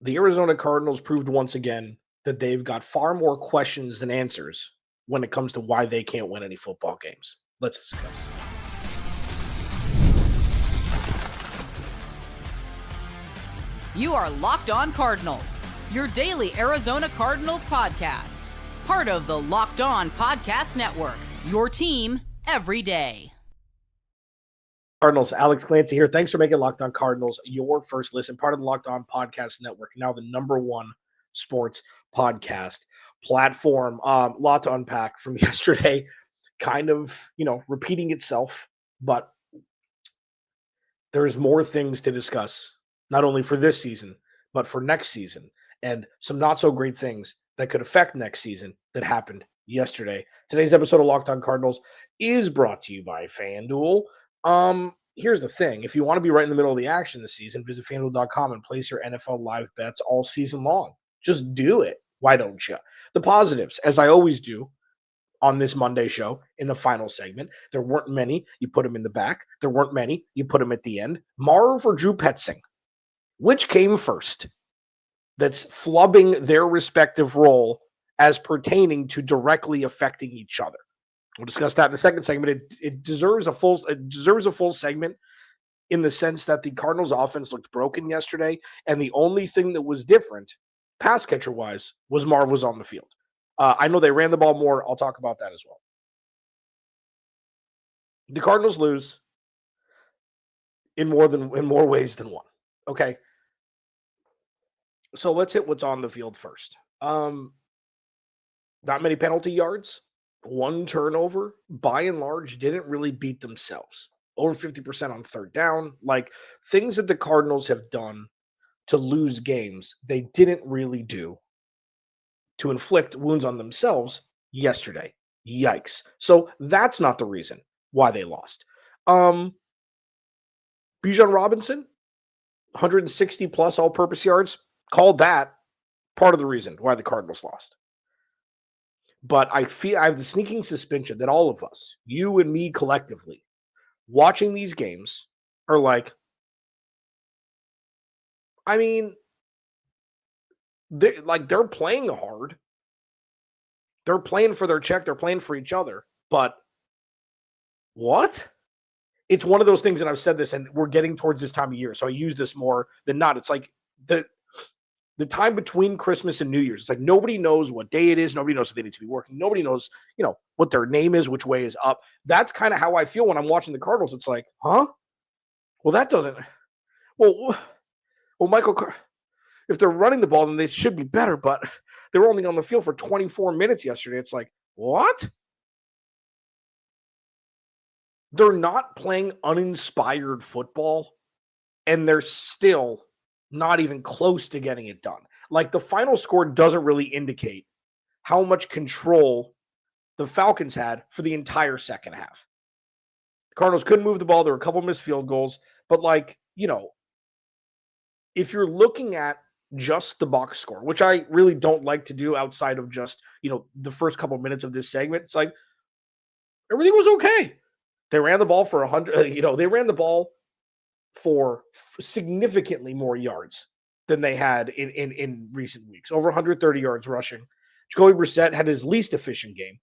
The Arizona Cardinals proved once again that they've got far more questions than answers when it comes to why they can't win any football games. Let's discuss. You are Locked On Cardinals, your daily Arizona Cardinals podcast. Part of the Locked On Podcast Network, your team every day. Cardinals, Alex Clancy here. Thanks for making Locked On Cardinals your first listen, part of the Locked On Podcast Network, now the #1 sports podcast platform. Lot to unpack from yesterday, kind of, repeating itself, but there's more things to discuss, not only for this season, but for next season, and some not so great things that could affect next season that happened yesterday. Today's episode of Locked On Cardinals is brought to you by FanDuel. Here's the thing. If you want to be right in the middle of the action this season, visit FanDuel.com and place your NFL live bets all season long. Just do it. Why don't you? The positives, as I always do on this Monday show in the final segment, there weren't many. You put them in the back. There weren't many. You put them at the end. Marv or Drew Petzing? Which came first? That's flubbing their respective role as pertaining to directly affecting each other. We'll discuss that in the second segment. It deserves a full segment in the sense that the Cardinals offense looked broken yesterday, and the only thing that was different, pass catcher wise, was Marv was on the field. I know they ran the ball more. I'll talk about that as well. The Cardinals lose in more ways than one. Okay. So let's hit what's on the field first. Not many penalty yards. One turnover, by and large, didn't really beat themselves. Over 50% on third down. Like, things that the Cardinals have done to lose games, they didn't really do to inflict wounds on themselves yesterday. Yikes. So that's not the reason why they lost. Bijan Robinson, 160 plus all-purpose yards, called that part of the reason why the Cardinals lost. But I have the sneaking suspicion that all of us, you and me collectively, watching these games are like, I mean, they're playing hard. They're playing for their check. They're playing for each other. But what? It's one of those things, and I've said this, and we're getting towards this time of year, so I use this more than not. It's like the time between Christmas and New Year's. It's like nobody knows what day it is. Nobody knows if they need to be working. Nobody knows, what their name is, which way is up. That's kind of how I feel when I'm watching the Cardinals. It's like, huh? Well, that doesn't. Well, Michael, if they're running the ball, then they should be better. But they were only on the field for 24 minutes yesterday. It's like, what? They're not playing uninspired football, and they're still not even close to getting it done. Like, the final score doesn't really indicate how much control the Falcons had for the entire second half. The Cardinals couldn't move the ball. There were a couple missed field goals. But, if you're looking at just the box score, which I really don't like to do outside of just, the first couple minutes of this segment, it's like everything was okay. They ran the ball for 100, they ran the ball for significantly more yards than they had in recent weeks. Over 130 yards rushing. Jacoby Brissett had his least efficient game,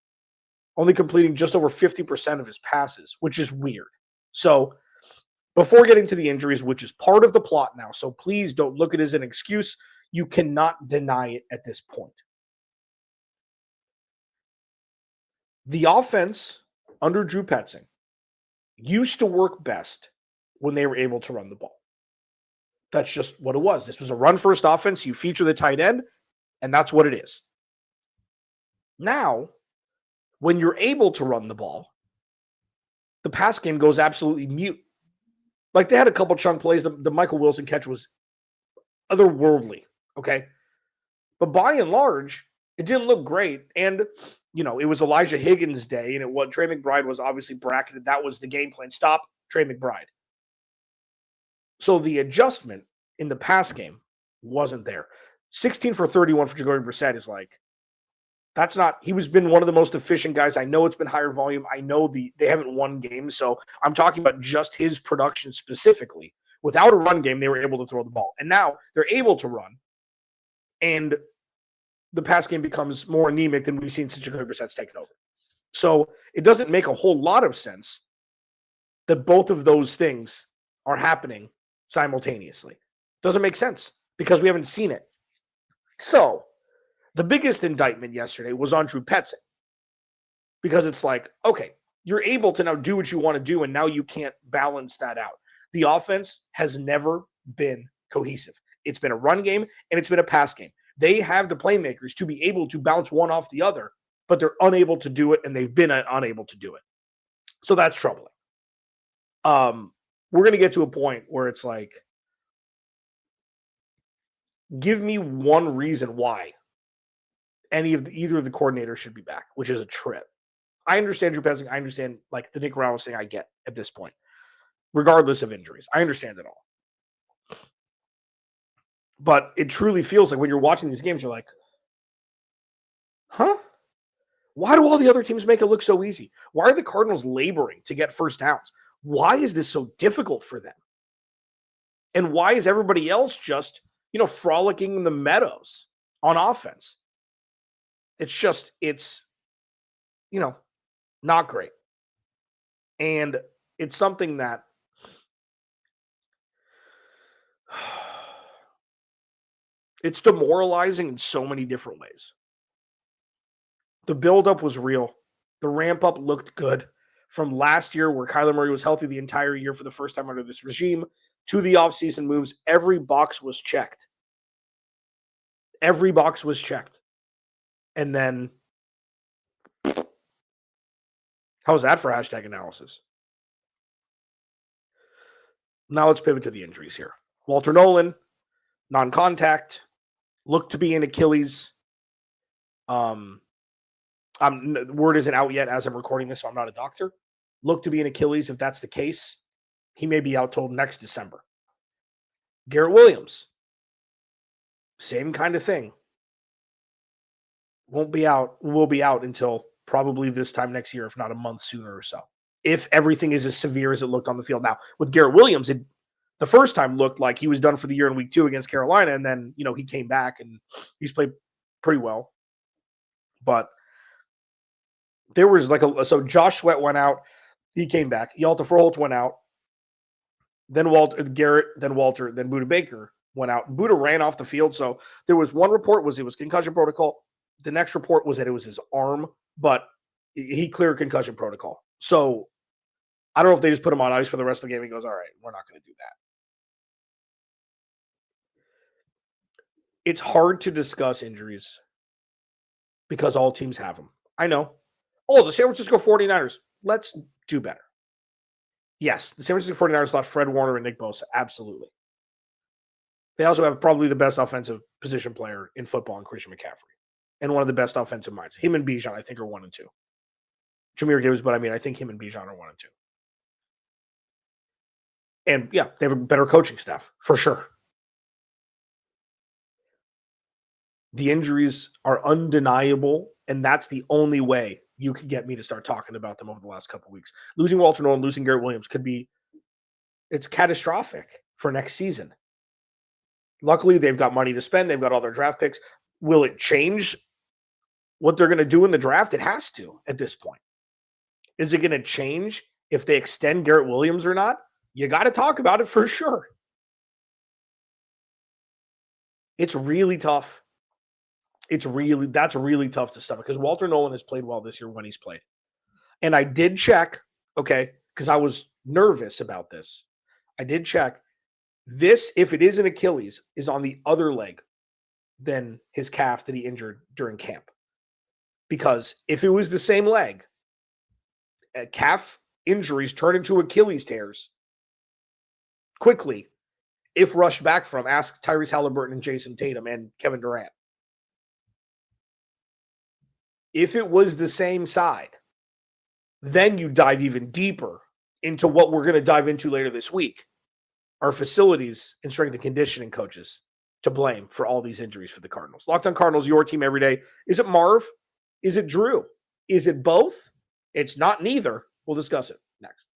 only completing just over 50% of his passes, which is weird. So before getting to the injuries, which is part of the plot now, so please don't look at it as an excuse. You cannot deny it at this point. The offense under Drew Petzing used to work best when they were able to run the ball. That's just what it was. This was a run-first offense. You feature the tight end, and that's what it is. Now, when you're able to run the ball, the pass game goes absolutely mute. Like, they had a couple chunk plays. The Michael Wilson catch was otherworldly, okay? But by and large, it didn't look great. And, it was Elijah Higgins' day, and Trey McBride was obviously bracketed. That was the game plan. Stop Trey McBride. So the adjustment in the pass game wasn't there. 16 for 31 for Jacoby Brissett is like, that's not, he was been one of the most efficient guys. I know it's been higher volume. I know they haven't won games. So I'm talking about just his production specifically. Without a run game, they were able to throw the ball. And now they're able to run. and the pass game becomes more anemic than we've seen since Jacoby Brissett's taken over. So it doesn't make a whole lot of sense that both of those things are happening simultaneously. Doesn't make sense because we haven't seen it. So the biggest indictment yesterday was on Drew Petzing, because it's like, okay, you're able to now do what you want to do, and now you can't balance that out. The offense has never been cohesive. It's been a run game and it's been a pass game. They have the playmakers to be able to bounce one off the other, but they're unable to do it, and they've been unable to do it. So that's troubling. We're going to get to a point where it's like, give me one reason why either of the coordinators should be back, which is a trip. I understand Drew Petzing. I understand like the Nick Rowell thing I get at this point, regardless of injuries. I understand it all. But it truly feels like when you're watching these games, you're like, huh? Why do all the other teams make it look so easy? Why are the Cardinals laboring to get first downs? Why is this so difficult for them? And why is everybody else just, frolicking in the meadows on offense? It's not great. And it's something that it's demoralizing in so many different ways. The buildup was real. The ramp up looked good. From last year, where Kyler Murray was healthy the entire year for the first time under this regime, to the offseason moves, every box was checked. Every box was checked. And then, how was that for hashtag analysis? Now let's pivot to the injuries here. Walter Nolan, non-contact, looked to be an Achilles. The word isn't out yet as I'm recording this, so I'm not a doctor. Looked to be an Achilles. If that's the case, he may be out till next December. Garrett Williams, same kind of thing. Will be out until probably this time next year, if not a month sooner or so, if everything is as severe as it looked on the field. Now, with Garrett Williams, the first time looked like he was done for the year in week 2 against Carolina, and then, he came back and he's played pretty well. But there was so Josh Sweat went out, he came back. Yalta Froholt went out, then Garrett, then Walter, then Budda Baker went out. Budda ran off the field, so there was one report it was concussion protocol. The next report was that it was his arm, but he cleared concussion protocol. So I don't know if they just put him on ice for the rest of the game. He goes, all right, we're not going to do that. It's hard to discuss injuries because all teams have them. I know. Oh, the San Francisco 49ers. Let's do better. Yes, the San Francisco 49ers lost Fred Warner and Nick Bosa. Absolutely. They also have probably the best offensive position player in football in Christian McCaffrey, and one of the best offensive minds. Him and Bijan, I think, are 1 and 2. Jahmyr Gibbs, but I think him and Bijan are 1 and 2. And yeah, they have a better coaching staff, for sure. The injuries are undeniable, and that's the only way you could get me to start talking about them over the last couple of weeks. Losing Walter Nolan, losing Garrett Williams it's catastrophic for next season. Luckily, they've got money to spend. They've got all their draft picks. Will it change what they're going to do in the draft? It has to at this point. Is it going to change if they extend Garrett Williams or not? You got to talk about it for sure. It's really tough. That's really tough to stomach because Walter Nolan has played well this year when he's played. And I did check, okay, because I was nervous about this. I did check. This, if it is an Achilles, is on the other leg than his calf that he injured during camp. Because if it was the same leg, calf injuries turn into Achilles tears quickly if rushed back from. Ask Tyrese Halliburton and Jason Tatum and Kevin Durant. If it was the same side, then you dive even deeper into what we're going to dive into later this week. Our facilities and strength and conditioning coaches to blame for all these injuries for the Cardinals. Locked On Cardinals, your team every day. Is it Marv? Is it Drew? Is it both? It's not neither. We'll discuss it next.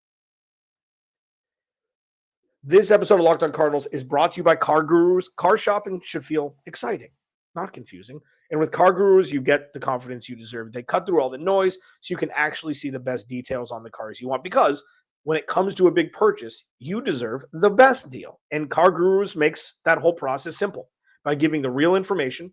This episode of Locked On Cardinals is brought to you by Car Gurus. Car shopping should feel exciting. Not confusing. And with Car Gurus, you get the confidence you deserve. They cut through all the noise so you can actually see the best details on the cars you want. Because when it comes to a big purchase, you deserve the best deal. And Car Gurus makes that whole process simple by giving the real information,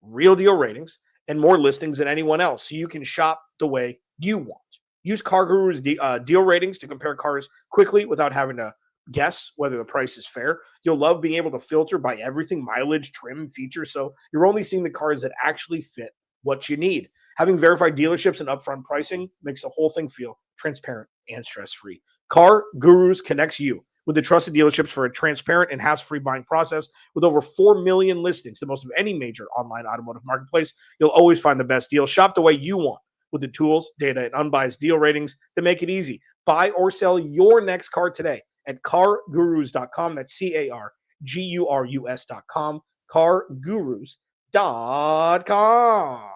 real deal ratings, and more listings than anyone else, so you can shop the way you want. Use Car Guru's deal ratings to compare cars quickly without having to guess whether the price is fair. You'll love being able to filter by everything: mileage, trim, features, so you're only seeing the cars that actually fit what you need. Having verified dealerships and upfront pricing makes the whole thing feel transparent and stress-free. Car Gurus connects you with the trusted dealerships for a transparent and hassle-free buying process. With over 4 million listings, the most of any major online automotive marketplace, you'll always find the best deal. Shop the way you want with the tools, data, and unbiased deal ratings that make it easy. Buy or sell your next car today at cargurus.com. That's CARGURUS.com. Cargurus.com.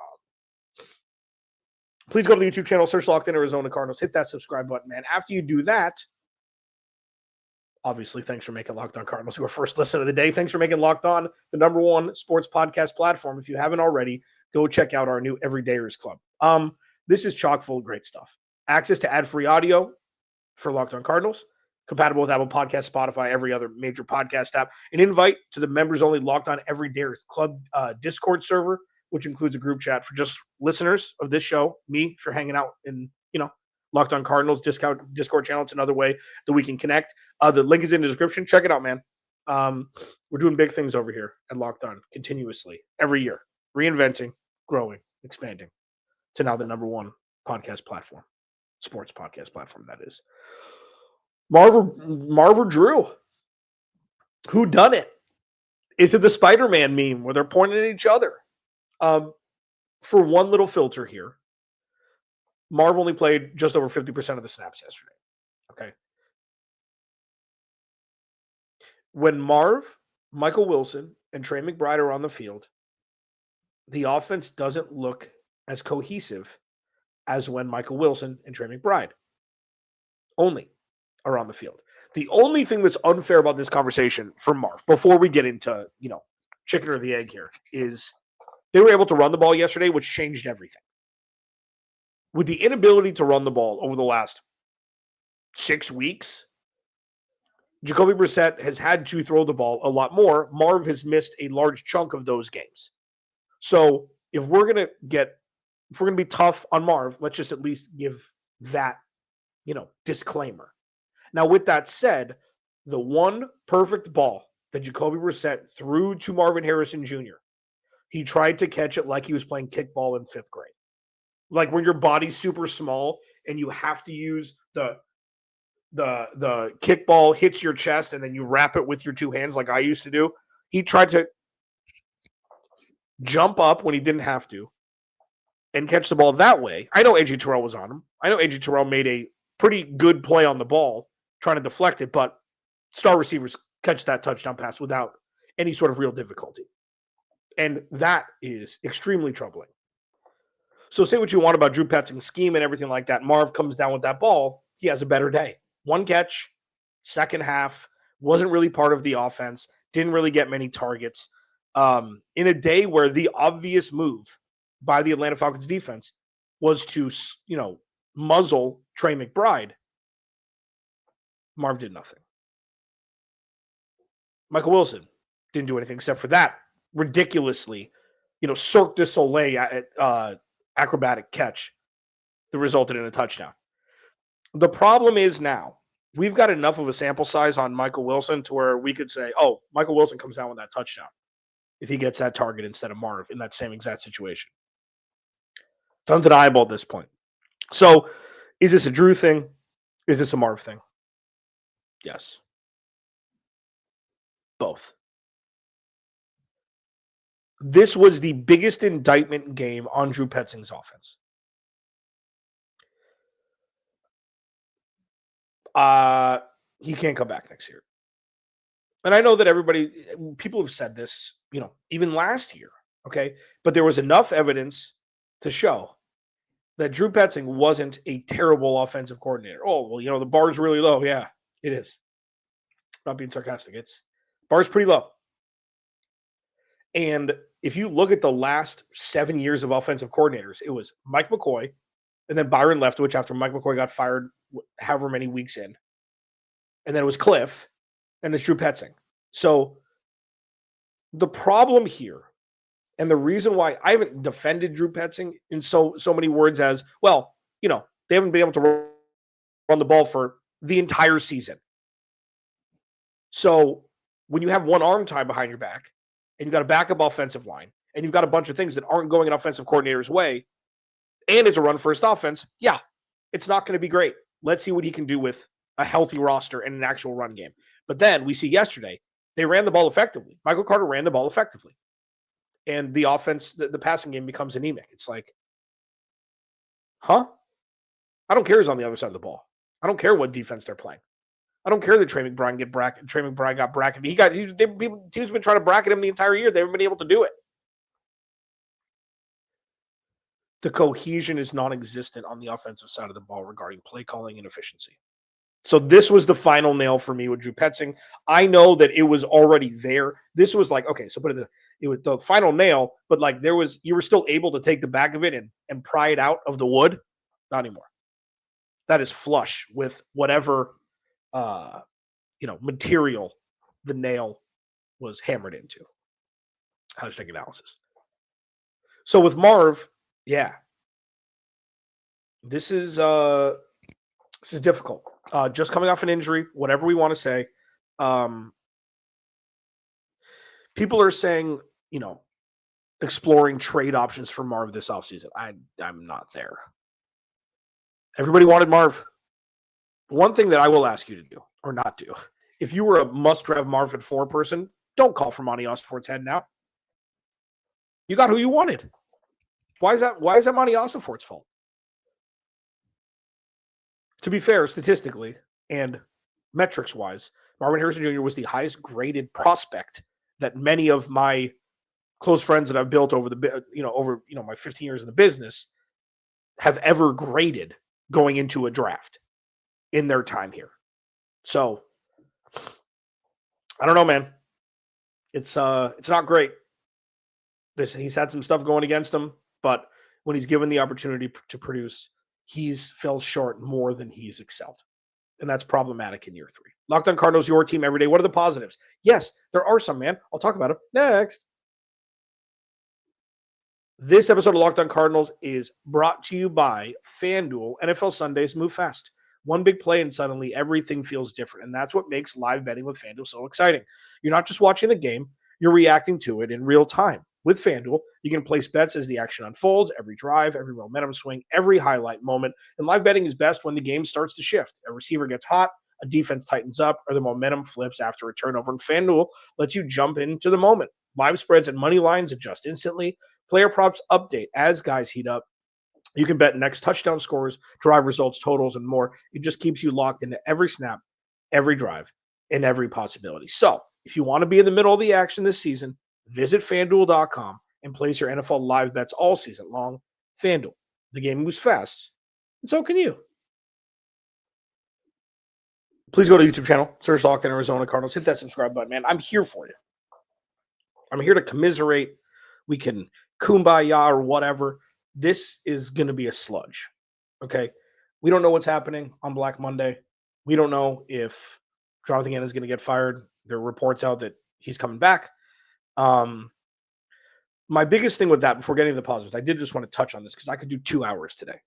Please go to the YouTube channel, search Locked On Arizona Cardinals, hit that subscribe button, man. After you do that, obviously, thanks for making Locked On Cardinals your first listen of the day. Thanks for making Locked On the #1 sports podcast platform. If you haven't already, go check out our new Everydayers Club. This is chock full of great stuff. Access to ad-free audio for Locked On Cardinals, compatible with Apple Podcasts, Spotify, every other major podcast app. An invite to the members-only Locked On Everydayers Club Discord server, which includes a group chat for just listeners of this show, me, if you're hanging out in, Locked On Cardinals Discord channel. It's another way that we can connect. The link is in the description. Check it out, man. We're doing big things over here at Locked On continuously, every year, reinventing, growing, expanding to now the #1 podcast platform, sports podcast platform, that is. Marvin Drew. Who done it? Is it the Spider-Man meme where they're pointing at each other? For one little filter here, Marv only played just over 50% of the snaps yesterday. Okay. When Marv, Michael Wilson, and Trey McBride are on the field, the offense doesn't look as cohesive as when Michael Wilson and Trey McBride only are on the field. The only thing that's unfair about this conversation for Marv, before we get into, chicken or the egg here, is they were able to run the ball yesterday, which changed everything. With the inability to run the ball over the last 6 weeks, Jacoby Brissett has had to throw the ball a lot more. Marv has missed a large chunk of those games. So if we're going to be tough on Marv, let's just at least give that, disclaimer. Now, with that said, the one perfect ball that Jacoby Brissett threw to Marvin Harrison Jr., he tried to catch it like he was playing kickball in 5th grade. Like when your body's super small and you have to use the kickball hits your chest and then you wrap it with your 2 hands like I used to do. He tried to jump up when he didn't have to and catch the ball that way. I know A.J. Terrell was on him. I know A.J. Terrell made a pretty good play on the ball trying to deflect it, but star receivers catch that touchdown pass without any sort of real difficulty. And that is extremely troubling. So say what you want about Drew Petzing's scheme and everything like that. Marv comes down with that ball. He has a better day. 1 catch, second half, wasn't really part of the offense, didn't really get many targets. In a day where the obvious move by the Atlanta Falcons defense was to, muzzle Trey McBride, Marv did nothing. Michael Wilson didn't do anything except for that ridiculously, Cirque du Soleil acrobatic catch that resulted in a touchdown. The problem is now we've got enough of a sample size on Michael Wilson to where we could say, oh, Michael Wilson comes down with that touchdown if he gets that target instead of Marv in that same exact situation. It's undeniable at this point. So is this a Drew thing? Is this a Marv thing? Yes. Both. This was the biggest indictment game on Drew Petzing's offense. He can't come back next year. And I know that people have said this, even last year, okay? But there was enough evidence to show that Drew Petzing wasn't a terrible offensive coordinator. Oh, well, the bar's really low. Yeah, it is. Not being sarcastic. Bar's pretty low. And if you look at the last 7 years of offensive coordinators, it was Mike McCoy, and then Byron Leftwich after Mike McCoy got fired however many weeks in. And then it was Cliff, and it's Drew Petzing. So the problem here, and the reason why I haven't defended Drew Petzing in so many words as, well, they haven't been able to run the ball for the entire season. So when you have one arm tied behind your back, and you've got a backup offensive line, and you've got a bunch of things that aren't going an offensive coordinator's way, and it's a run-first offense, yeah, it's not going to be great. Let's see what he can do with a healthy roster and an actual run game. But then we see yesterday, they ran the ball effectively. Michael Carter ran the ball effectively. And the offense, the passing game becomes anemic. It's like, huh? I don't care who's on the other side of the ball. I don't care what defense they're playing. I don't care that Trey McBride got bracketed. Teams been trying to bracket him the entire year. They haven't been able to do it. The cohesion is non-existent on the offensive side of the ball regarding play calling and efficiency. So this was the final nail for me with Drew Petzing. I know that it was already there. This was like, okay, so it was the final nail, but like you were still able to take the back of it and pry it out of the wood. Not anymore. That is flush with whatever material the nail was hammered into. Hashtag analysis. So with Marv, yeah, this is difficult. Just coming off an injury, whatever we want to say. People are saying, exploring trade options for Marv this offseason. I'm not there. Everybody wanted Marv. One thing that I will ask you to do, or not do, if you were a must-have Marv at 4 person, don't call for Monty Ossenfort's head now. You got who you wanted. Why is that Monty Ossenfort's fault? To be fair, statistically and metrics-wise, Marvin Harrison Jr. was the highest graded prospect that many of my close friends that I've built over my 15 years in the business have ever graded going into a draft in their time here. So I don't know, man. It's not great. He's had some stuff going against him, but when he's given the opportunity to produce, he's fell short more than he's excelled. And that's problematic in year 3. Locked On Cardinals, your team every day. What are the positives? Yes, there are some, man. I'll talk about them next. This episode of Locked On Cardinals is brought to you by FanDuel. NFL Sundays move fast. One big play and suddenly everything feels different. And that's what makes live betting with FanDuel so exciting. You're not just watching the game, you're reacting to it in real time. With FanDuel, you can place bets as the action unfolds, every drive, every momentum swing, every highlight moment. And live betting is best when the game starts to shift. A receiver gets hot, a defense tightens up, or the momentum flips after a turnover. And FanDuel lets you jump into the moment. Live spreads and money lines adjust instantly. Player props update as guys heat up. You can bet next touchdown scores, drive results, totals, and more. It just keeps you locked into every snap, every drive, and every possibility. So if you want to be in the middle of the action this season, visit FanDuel.com and place your NFL live bets all season long. FanDuel, the game moves fast, and so can you. Please go to the YouTube channel, search Locked On Arizona Cardinals, hit that subscribe button, man. I'm here for you. I'm here to commiserate. We can kumbaya or whatever. This is going to be a sludge, okay? We don't know what's happening on Black Monday. We don't know if Jonathan Gannon is going to get fired. There are reports out that he's coming back. My biggest thing with that, before getting to the positives, I did just want to touch on this because I could do 2 hours today,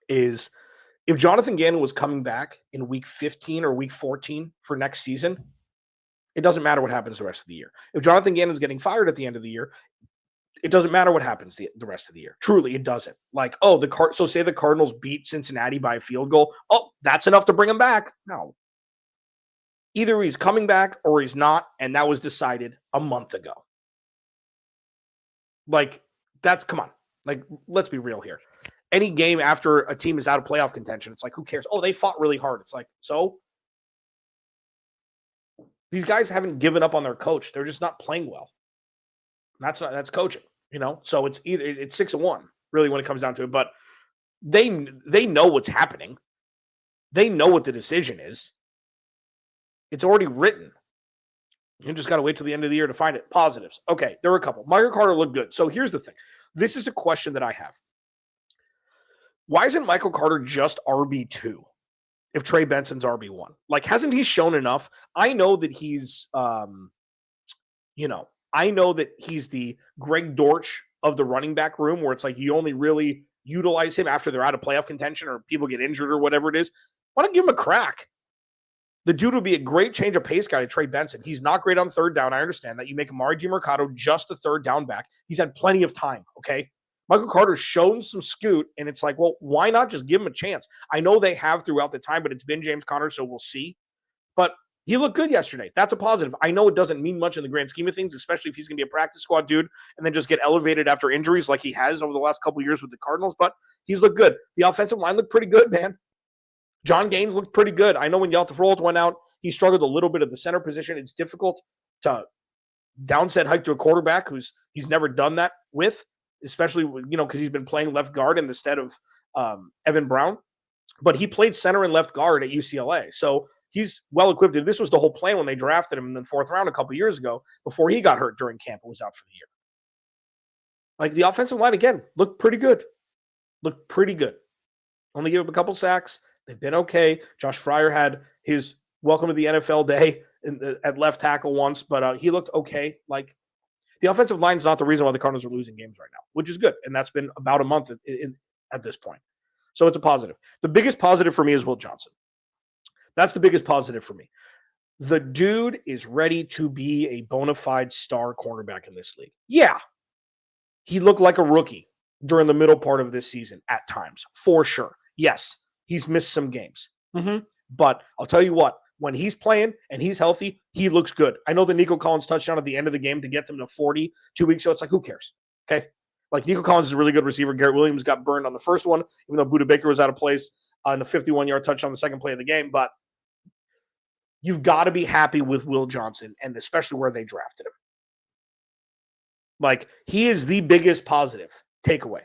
is if Jonathan Gannon was coming back in week 15 or week 14 for next season, it doesn't matter what happens the rest of the year. If Jonathan Gannon is getting fired at the end of the year, it doesn't matter what happens the rest of the year. Truly, it doesn't. Like, so say the Cardinals beat Cincinnati by a field goal. Oh, that's enough to bring him back. No. Either he's coming back or he's not, and that was decided a month ago. Like, come on. Like, let's be real here. Any game after a team is out of playoff contention, it's like, who cares? Oh, they fought really hard. It's like, so? These guys haven't given up on their coach. They're just not playing well. That's coaching, So it's 6-1, really, when it comes down to it. But they know what's happening. They know what the decision is. It's already written. You just got to wait till the end of the year to find it. Positives. Okay, there were a couple. Michael Carter looked good. So here's the thing. This is a question that I have. Why isn't Michael Carter just RB2 if Trey Benson's RB1? Like, hasn't he shown enough? I know that he's, I know that he's the Greg Dortch of the running back room, where it's like you only really utilize him after they're out of playoff contention or people get injured or whatever it is. Why not give him a crack? The dude would be a great change of pace guy to Trey Benson. He's not great on third down. I understand that. You make Amari DiMercato just a third down back. He's had plenty of time, okay? Michael Carter's shown some scoot, and it's like, well, why not just give him a chance? I know they have throughout the time, but it's been James Conner, so we'll see. But he looked good yesterday. That's a positive. I know it doesn't mean much in the grand scheme of things, especially if he's going to be a practice squad dude and then just get elevated after injuries like he has over the last couple of years with the Cardinals, but he's looked good. The offensive line looked pretty good, man. John Gaines looked pretty good. I know when Yalta Froholt went out, he struggled a little bit at the center position. It's difficult to downset hike to a quarterback he's never done that with, especially, because he's been playing left guard instead of Evan Brown. But he played center and left guard at UCLA. So he's well equipped. This was the whole plan when they drafted him in the fourth round a couple years ago before he got hurt during camp and was out for the year. Like, the offensive line, again, looked pretty good. Only gave up a couple sacks. They've been okay. Josh Fryer had his welcome to the NFL day at left tackle once, but he looked okay. Like, the offensive line is not the reason why the Cardinals are losing games right now, which is good. And that's been about a month at this point. So it's a positive. The biggest positive for me is Will Johnson. That's the biggest positive for me. The dude is ready to be a bona fide star cornerback in this league. Yeah. He looked like a rookie during the middle part of this season at times, for sure. Yes, he's missed some games. But I'll tell you what, when he's playing and he's healthy, he looks good. I know the Nico Collins touchdown at the end of the game to get them to 40 2 weeks ago. It's like, who cares? Okay. Like, Nico Collins is a really good receiver. Garrett Williams got burned on the first one, even though Budda Baker was out of place on the 51-yard touchdown on the second play of the game. But you've got to be happy with Will Johnson, and especially where they drafted him. Like, he is the biggest positive takeaway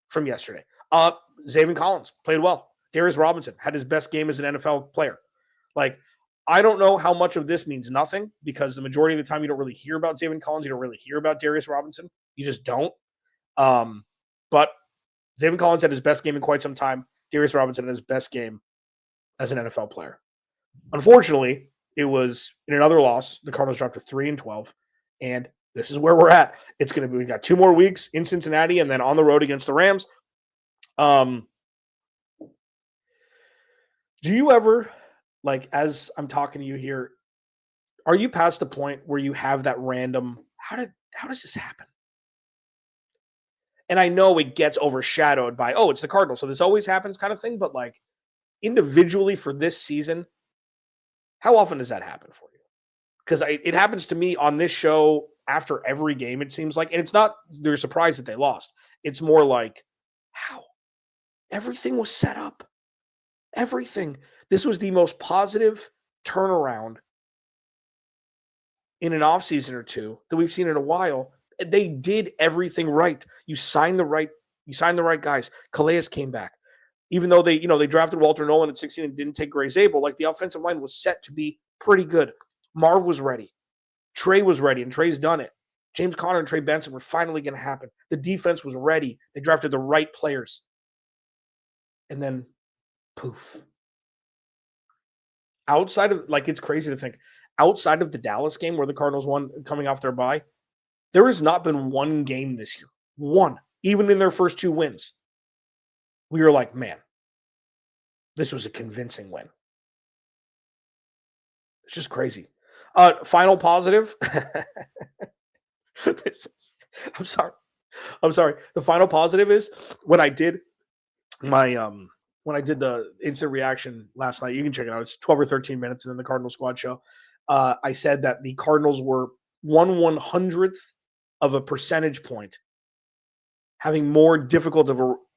from yesterday. Zaven Collins played well. Darius Robinson had his best game as an NFL player. Like, I don't know how much of this means nothing, because the majority of the time you don't really hear about Zaven Collins. You don't really hear about Darius Robinson. You just don't. But Zaven Collins had his best game in quite some time. Darius Robinson had his best game as an NFL player. Unfortunately, it was in another loss. The Cardinals dropped to 3-12, and this is where we're at. We've got 2 more weeks in Cincinnati and then on the road against the Rams. Do you ever, like, as I'm talking to you here, are you past the point where you have that random, how does this happen? And I know it gets overshadowed by, it's the Cardinals, so this always happens kind of thing, but like, individually for this season, how often does that happen for you? Because it happens to me on this show after every game, it seems like. And it's not they're surprised that they lost. It's more like, how? Everything was set up. Everything. This was the most positive turnaround in an offseason or two that we've seen in a while. They did everything right. You signed the right guys. Calais came back. Even though they drafted Walter Nolan at 16 and didn't take Gray Zabel, like, the offensive line was set to be pretty good. Marv was ready. Trey was ready, and Trey's done it. James Conner and Trey Benson were finally going to happen. The defense was ready. They drafted the right players. And then, poof. Outside of, like, it's crazy to think, outside of the Dallas game where the Cardinals won coming off their bye, there has not been one game this year. One. Even in their first 2 wins. We were like, man, this was a convincing win. It's just crazy. Final positive. I'm sorry. The final positive is when I did the instant reaction last night. You can check it out. It's 12 or 13 minutes, and then the Cardinal Squad show. I said that the Cardinals were 1/100th of a percentage point having more difficult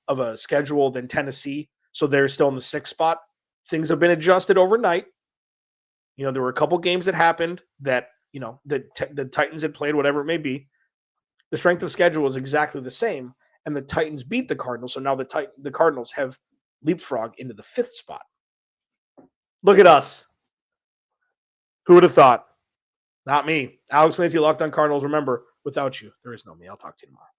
of a schedule than Tennessee, so they're still in the 6th spot. Things have been adjusted overnight. There were a couple games that happened that, the Titans had played, whatever it may be. The strength of schedule is exactly the same, and the Titans beat the Cardinals, so now the Cardinals have leapfrogged into the 5th spot. Look at us. Who would have thought? Not me. Alex Clancy, Locked On Cardinals. Remember, without you, there is no me. I'll talk to you tomorrow.